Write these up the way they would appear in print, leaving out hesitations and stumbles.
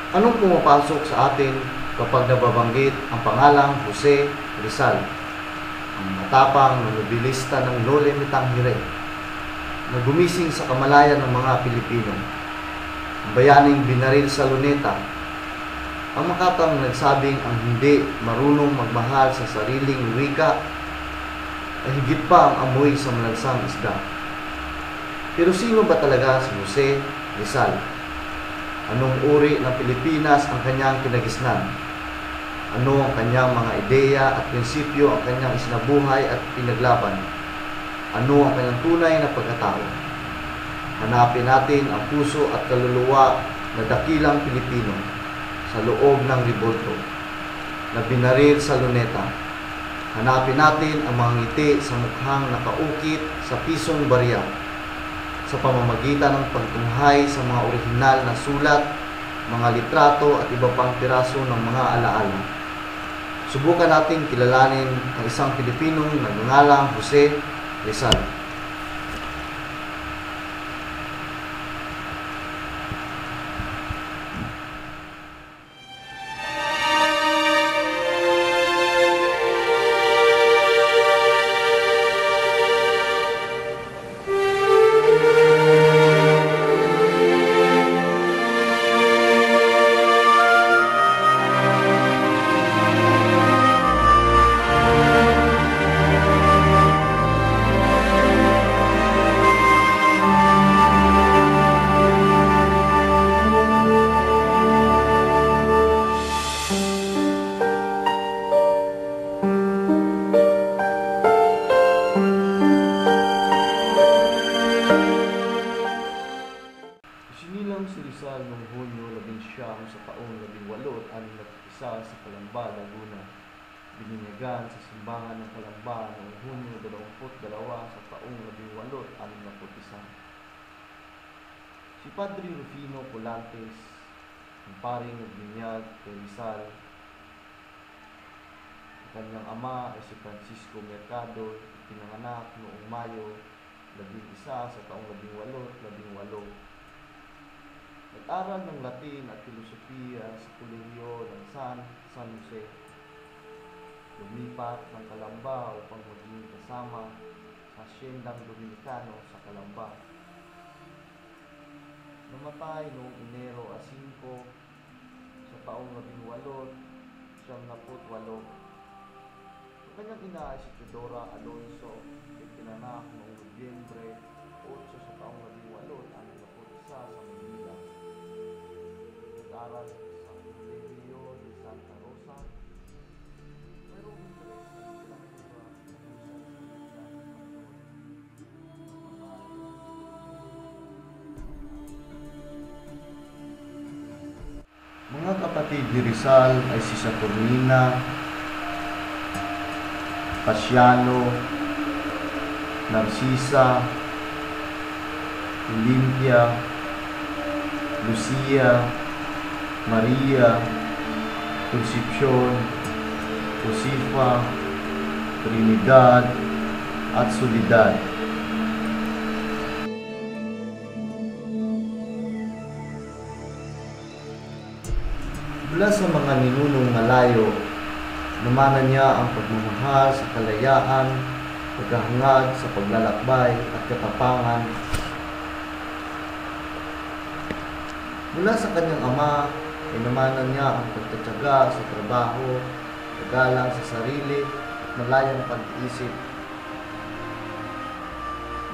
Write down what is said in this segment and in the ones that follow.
Anong pumapasok sa atin kapag nababanggit ang pangalang Jose Rizal, ang matapang na nobilista ng Lole Mitanghire, na gumising sa kamalayan ng mga Pilipino, ang bayaning binaril sa luneta, ang makatang nagsabing ang hindi marunong magmahal sa sariling wika ay higit pa ang amoy sa malansang isda. Pero sino ba talaga si Jose Rizal? Anong uri ng Pilipinas ang kanyang kinagisnan? Ano ang kanyang mga ideya at prinsipyo ang kanyang isinabuhay at pinaglaban? Ano ang kanyang tunay na pagkatao? Hanapin natin ang puso at kaluluwa na dakilang Pilipino sa loob ng rebolto na binaril sa luneta. Hanapin natin ang mga ngiti sa mukhang nakaukit sa pisong barya sa pamamagitan ng pagtunghay sa mga orihinal na sulat, mga litrato at iba pang piraso ng mga alaala. Subukan nating kilalanin ang isang Pilipinong nagngangalang Jose Rizal. Isinilang si Rizal noong Hunyo 11 sa taong 1861 sa Calamba, Laguna. Bininyagan sa simbahan ng Calamba noong Hunyo 22 sa taong 1861. Si Padre Rufino Colantes, ang paring nagbinyag kay Rizal. Ang kanyang ama ay si Francisco Mercado, pinanganak noong Mayo 11 sa taong 1818. Nag-aral ng Latin at Filosofiya sa Kolehiyo ng San Jose. Lumipat ng Calamba upang maging kasama sa Haciendang Dominicano sa Calamba. Namatay noong Enero 5 sa taong 1878. Ang kanyang ina ay si Teodora Alonso, ay pinanak noong Nobyembre 8 sa taong 1861 sa Manila. Nag-aral sa Colegio de Santa Rosa. Mayroong interes sa literatura Mga kapatid ni Rizal ay si Saturnina, Pasiano, Narcisa, Olympia, Lucia, Maria, Concepcion, Josefa, Trinidad, at Soledad. Mula sa mga ninunong malayo, namanan niya ang pagmamahal sa kalayaan, paghahangad sa paglalakbay at katapangan. Mula sa kanyang ama, ay namanan niya ang pagtatyaga sa trabaho, paggalang sa sarili at malayang pag-iisip.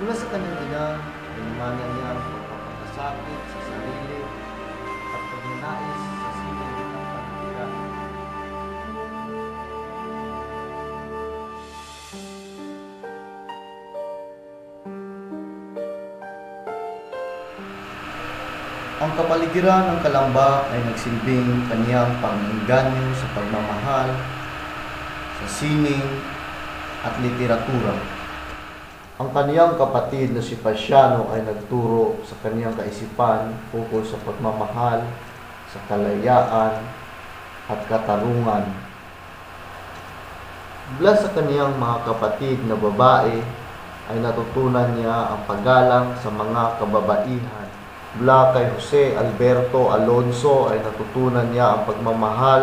Mula sa kanyang ina, ay namanan niya ang pagpapakasakit sa sarili at pagnanais sa silid ng pagtira. Ang kapaligiran ng Calamba ay nagsilbing kaniyang pang-inganyo sa pagmamahal, sa sining at literatura. Ang kaniyang kapatid na si Pasiano ay nagturo sa kaniyang kaisipan ukol sa pagmamahal, sa kalayaan at katarungan. Mula sa kaniyang mga kapatid na babae ay natutunan niya ang paggalang sa mga kababaihan, Mula kay Jose Alberto Alonso ay natutunan niya ang pagmamahal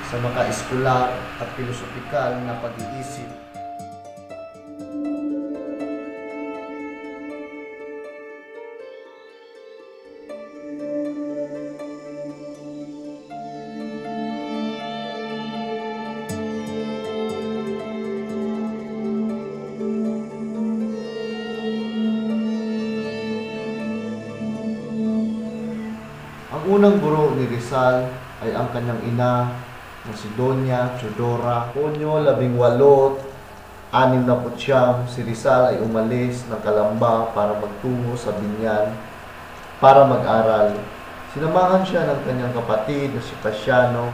sa maka-eskular at filosofikal na pag-iisip. Ang unang guro ni Rizal ay ang kanyang ina na si Doña Teodora. Hunyo 1869, si Rizal ay umalis ng Calamba para magtungo sa Biñan para mag-aral. Sinamahan siya ng kanyang kapatid na si Pasiano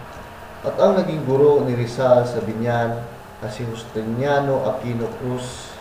at ang naging guro ni Rizal sa Biñan na si Justiniano Aquino Cruz.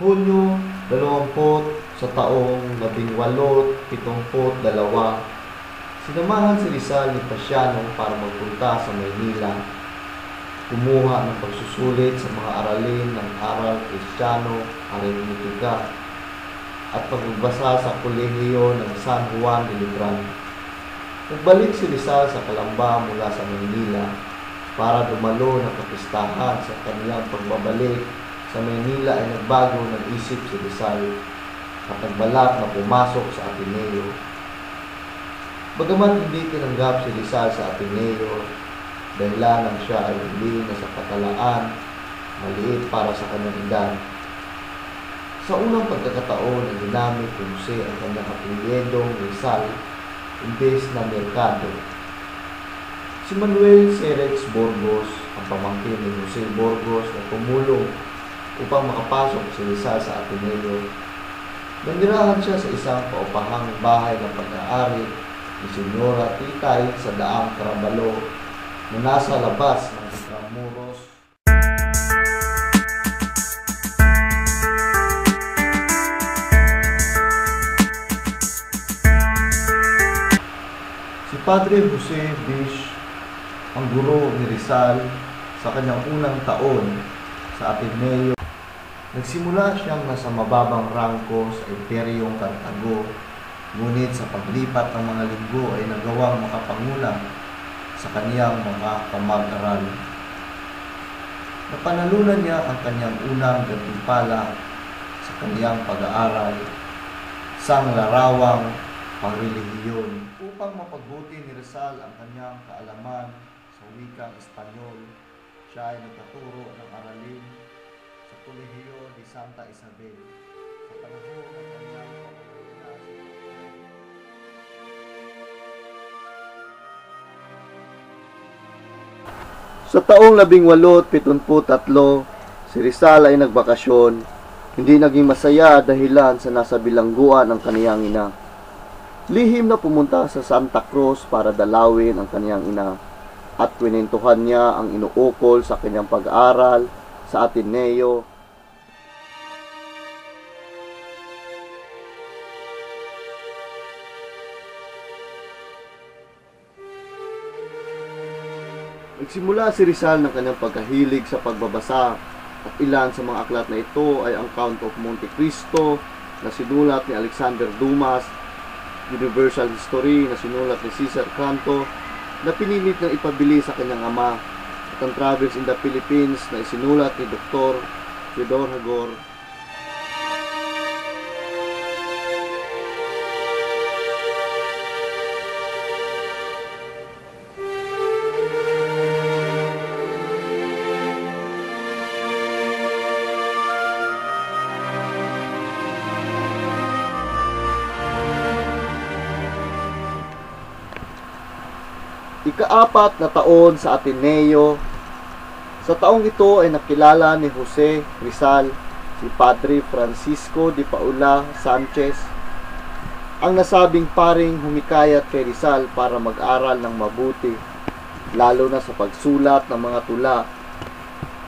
Hunyo 20 sa taong 1872, sinamahan si Rizal ni Pasiano para magpunta sa Maynila, kumuha ng pagsusulit sa mga aralin ng aral Kristiyano, aritmetika, at pagbasa sa kolehiyo ng San Juan de Libran. Nagbalik si Rizal sa Calamba mula sa Maynila para dumalo ng kapistahan. Sa kanyang pagbabalik sa Maynila ay nagbago ng isip si Rizal at nagbalak na pumasok sa Ateneo. Bagamat hindi tinanggap si Rizal sa Ateneo dahilan siya ay hindi na sa katalaan, maliit para sa kanyang edad. Sa unang pagkakataon ay ginamit ni Jose ang kanyang apelyedong Rizal imbes na Mercado. Si Manuel Cerex Burgos, ang pamangkin ni Jose Burgos na tumulong upang makapasok si Rizal sa Ateneo. Nanirahan siya sa isang paupahang bahay ng pag-aari ni Senyora Titay sa Daang Carabalo na nasa labas ng Intramuros. Si Padre Jose Bish, ang guro ni Rizal sa kanyang unang taon sa Ateneo. Nagsimula siyang nasa mababang rangko sa Imperyong Cartago, ngunit sa paglipat ng mga linggo ay nagawang makapangulang sa kaniyang mga kamag-aral. Napanalunan niya ang kanyang unang gantimpala sa kaniyang pag-aaral, sang larawang pangrelihiyon. Upang mapagbuti ni Rizal ang kanyang kaalaman sa wikang Espanyol, siya ay nagtuturo ng aralin sa Kolehiyo de Santa Isabel sa panahon ng kanyang pamamagitan. Sa taong 1873, si Rizal ay nagbakasyon. Hindi naging masaya dahilan sa nasa bilangguan ng kaniyang ina. Lihim na pumunta sa Santa Cruz para dalawin ang kaniyang ina at kwentuhan niya ang inuukol sa kanyang pag-aaral sa Ateneo. Nagsimula si Rizal ng kanyang pagkahilig sa pagbabasa at ilan sa mga aklat na ito ay ang Count of Monte Cristo na sinulat ni Alexander Dumas, Universal History na sinulat ni Cesar Canto na pinilit ng ipabili sa kanyang ama, at ang Travels in the Philippines na isinulat ni Dr. Theodor Hagor. Ika-4 na taon sa Ateneo. Sa taong ito ay nakilala ni Jose Rizal si Padre Francisco de Paula Sanchez, ang nasabing paring humikayat kay Rizal para mag-aral ng mabuti, lalo na sa pagsulat ng mga tula.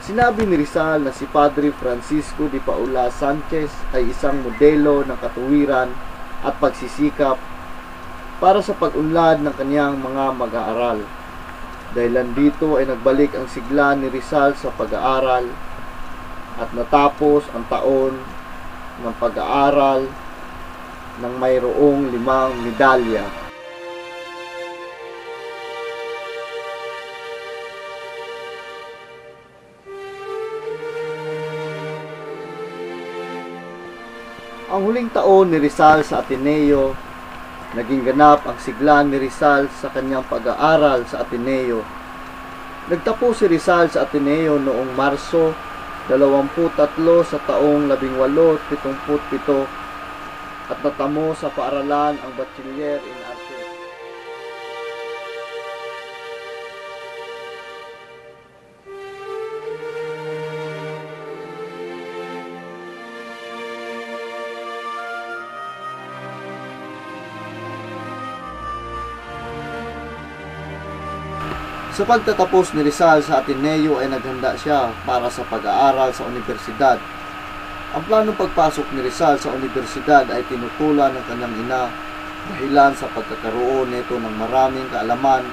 Sinabi ni Rizal na si Padre Francisco de Paula Sanchez ay isang modelo ng katuwiran at pagsisikap para sa pag-unlad ng kaniyang mga mag-aaral. Dahilan dito ay nagbalik ang sigla ni Rizal sa pag-aaral at natapos ang taon ng pag-aaral ng mayroong 5 medalya. Ang huling taon ni Rizal sa Ateneo, naging ganap ang sigla ni Rizal sa kanyang pag-aaral sa Ateneo. Nagtapos si Rizal sa Ateneo noong Marso 23 sa taong 1877 at natamo sa paaralan ang Bachiller in Artes. Sa pagtatapos ni Rizal sa Ateneo ay naghanda siya para sa pag-aaral sa universidad. Ang planong pagpasok ni Rizal sa universidad ay tinutulan ng kanyang ina dahilan sa pagkakaroon nito ng maraming kaalaman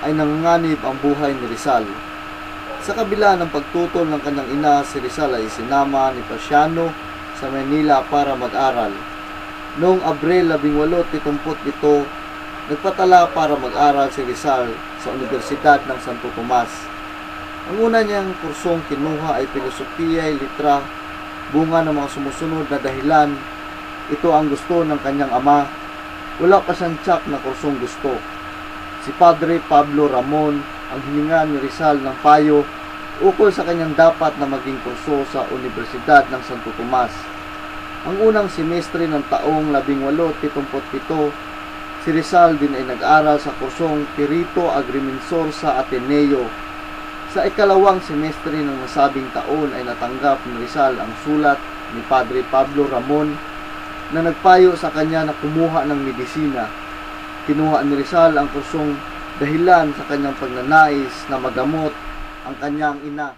ay nanganganib ang buhay ni Rizal. Sa kabila ng pagtutol ng kanyang ina, si Rizal ay sinama ni Pasiano sa Manila para mag-aral. Noong Abril 1877, nagpatala para mag-aral si Rizal sa Universidad ng Santo Tomas. Ang una niyang kursong kinuha ay Filosofiya, Litra, bunga ng mga sumusunod na dahilan. Ito ang gusto ng kanyang ama. Wala pa siyang tsak na kursong gusto. Si Padre Pablo Ramon ang hininga ni Rizal ng payo ukol sa kanyang dapat na maging kurso sa Universidad ng Santo Tomas. Ang unang semestre ng taong 1877, si Rizal din ay nag-aral sa kursong Perito Agrimensor sa Ateneo. Sa ikalawang semestre ng nasabing taon ay natanggap ni Rizal ang sulat ni Padre Pablo Ramon na nagpayo sa kanya na kumuha ng medisina. Kinuha ni Rizal ang kursong dahilan sa kanyang pagnanais na magamot ang kanyang ina.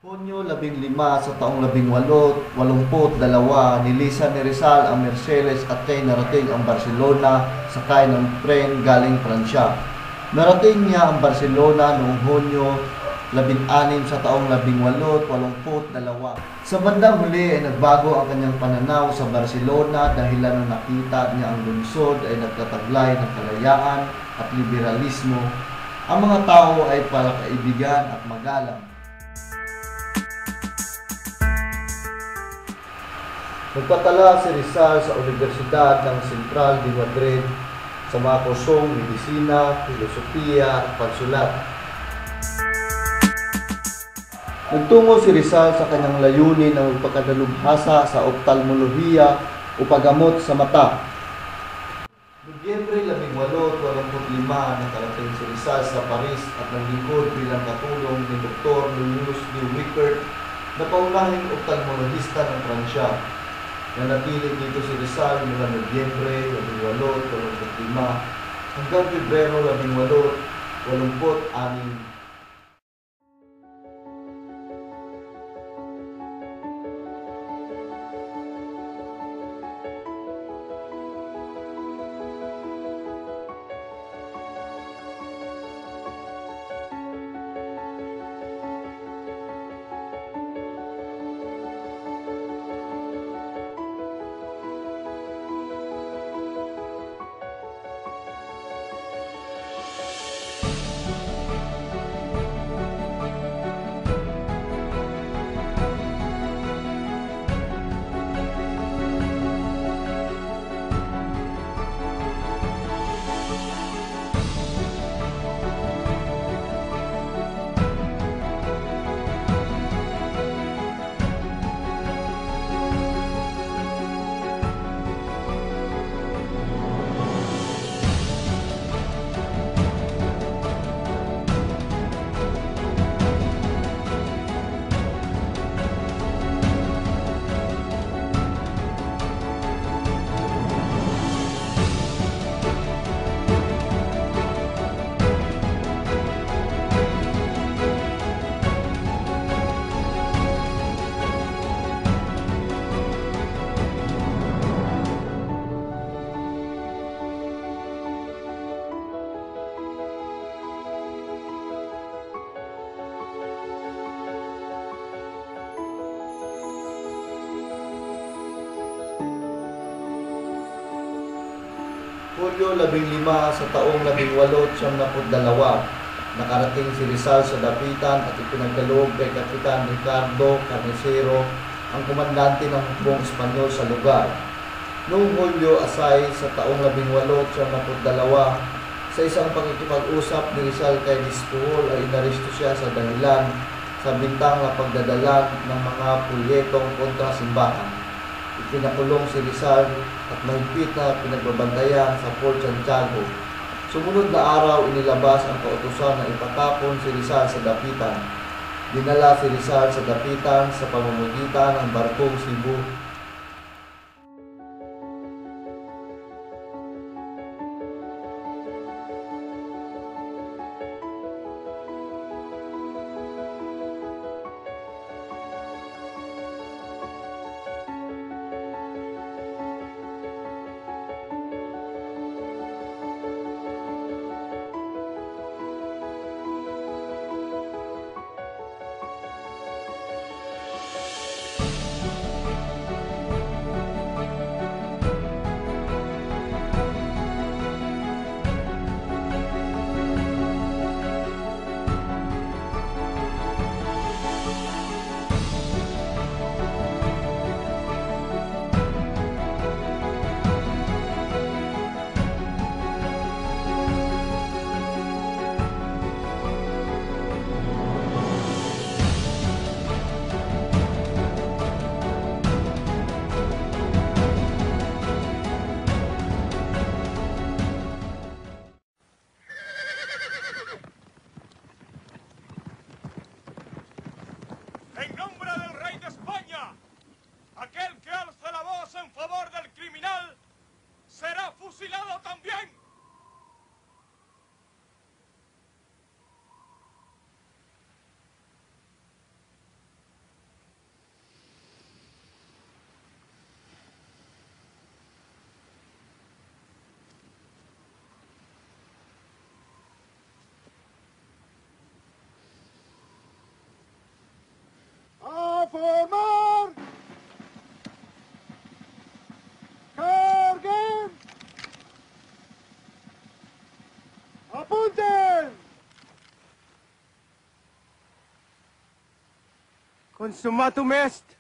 Hunyo 15 sa taong 1882, nilisan ni Rizal ang Mercedes at kay narating ang Barcelona sakay ng tren galing Pransya. Narating niya ang Barcelona noong Hunyo 16 sa taong 1882. Sa bandang huli ay nagbago ang kanyang pananaw sa Barcelona dahilan nang nakita niya ang lungsod ay nagtataglay ng kalayaan at liberalismo. Ang mga tao ay palakaibigan at magalang. Nagpatala si Rizal sa Universidad ng Central de Madrid sa mga kursong medisina, filosofiya at pagsulat. Nagtungo si Rizal sa kanyang layunin na magpakadalubhasa sa ophthalmolohiya o paggamot sa mata. Nobyembre 1885, nakarating si Rizal sa Paris at naglingkod bilang katulong ni Dr. Louis de Wickert na paunahing ophthalmologista ng Pransya. Nanatili dito si Rizal mula Nobyembre 1885 hanggang Pebrero 1886. Hulyo 15 sa taong 1872, nakarating si Rizal sa dapitan at ipinagkaloob kay Kapitan Ricardo Carnicero, ang komandante ng hukbong Espanyol sa lugar. Noong Hulyo 6 sa taong 1872, sa isang pakikipag-usap ni Rizal kay Dispol ay inaresto siya sa dahilan sa bintang na pagdadala ng mga pulyetong kontra simbahan. Ipinakulong si Rizal at mahigpit na pinagbabantayan sa Fort Santiago. Sumunod na araw, inilabas ang kautusan na ipatapon si Rizal sa dapitan. Dinala si Rizal sa dapitan sa pamamagitan ng barkong Cebu. En nombre del rey de España, aquel que alce la voz en favor del criminal será fusilado también. ¡A formar! ¡Carguen! ¡Apunten! Consumatum est!